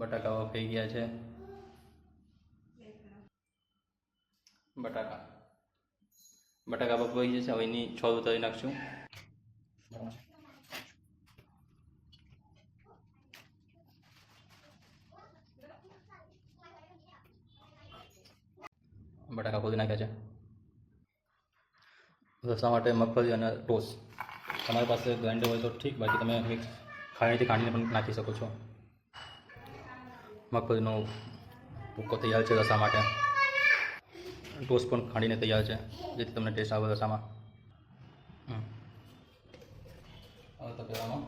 બટાકા થઈ ગયા છે. બટાકા બફાઈ જશે. હવે એની છોલ ઉતારી નાખશું. બટાકા ખોલી નાખ્યા છે. રસા માટે મગફળી અને ટોસ્ટ. તમારી પાસે ગ્રાઇન્ડર હોય તો ઠીક, બાકી તમે મિક્સ ખાણીથી ખાંડીને પણ નાખી શકો છો. મગફળીનો ભૂકો તૈયાર છે રસા માટે. ટોસ્ટ પણ ખાંડીને તૈયાર છે, જેથી તમને ટેસ્ટ આવે રસામાં. હવે તો પહેલામાં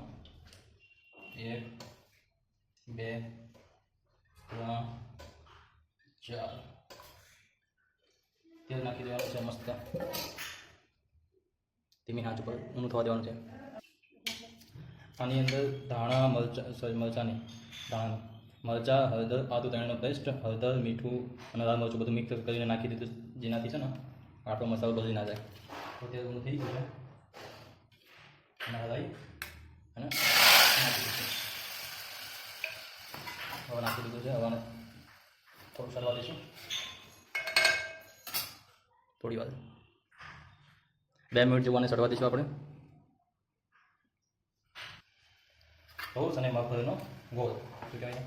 1 2 3 4 તેલ નાખી દેવાનું છે. મસ્ત ધીમી આંચ ઉપર ઊંધું થવા દેવાનું છે. આની અંદર ધાણા મરચાં, હળદર, આદુ ધાણાનો પેસ્ટ, હળદર, મીઠું અને લાલ મરચું બધું મિક્સ કરીને નાખી દીધું, જેનાથી છે ને આટલો મસાલો બદલી ના જાય. તો તેલ ઊંધું થઈ ગયું છે અને હલાવી અને નાખી દીધું. હવે નાખી દીધું છે. હવે થોડું સળવા દઈશું. થોડી વાર 2 મિનિટ જેવું સળવા દઈશું આપણે. ટોસ્ટ અને મગફળીનો ગોળ શું કહેવાય,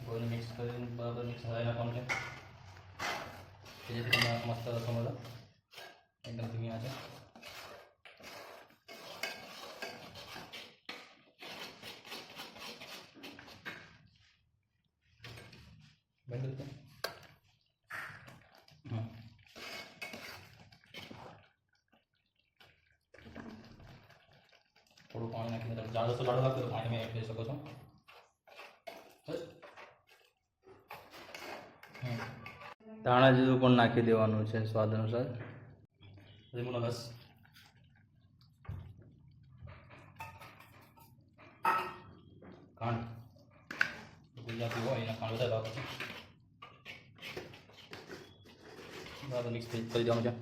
ગોળને મિક્સ કરીને બરાબર મિક્સ હલાવી નાખવાનું છે, જેથી તમને મસ્ત રસો મળે. એકદમ ધીમી આંચે. બંધ રીતે થોડું પાણી નાખીને જાડો લાગતો તો પાણી તમે એડ કરી શકો છો. ધાણા જીરું પણ નાખી દેવાનું છે સ્વાદ અનુસાર. લીંબુનો રસ, ખાંડ, ગુજરાતી હોય એના ખાંડ વધારે વાપરો. બરાબર મિક્સ કરી દેવાનું છે.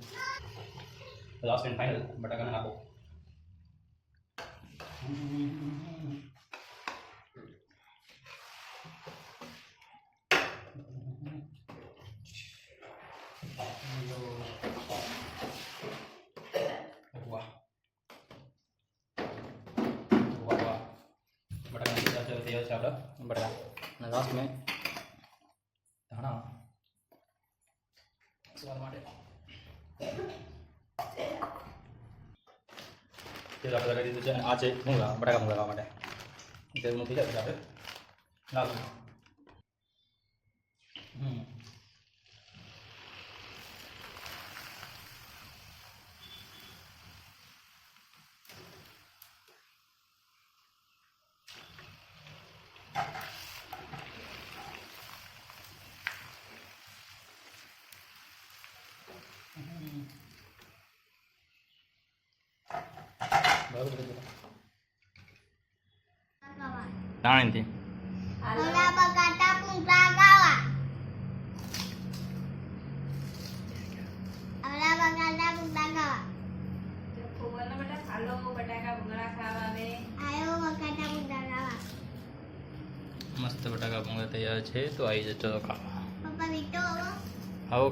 લાસ્ટ એન્ડ ફાઇનલ બટાકાને નાખો. વાહ વાહ વાહ, બટાકા તૈયાર છે આપણા બટાકા. અને લાસ્ટ મેં ધાણા સ્વાદ માટે તેલ આપણે લગાવી દીધું છે. અને આ છે ભૂંગળા, બટાકા ભૂંગળા માટે. તેલનું થઈ જાય આપણે નાખવું. Nanti. Wala pagkata kung gagawa. Wala pagkata kung gagawa. બોલને બેટા હાલો બટાકા ભૂંગળા ખાવા આવે. Ayaw pagkata kung gagawa. મસ્ત બટાકા ભૂંગળા તૈયાર છે, તો આવી જજો ખાવા. Papa Vito. આવો.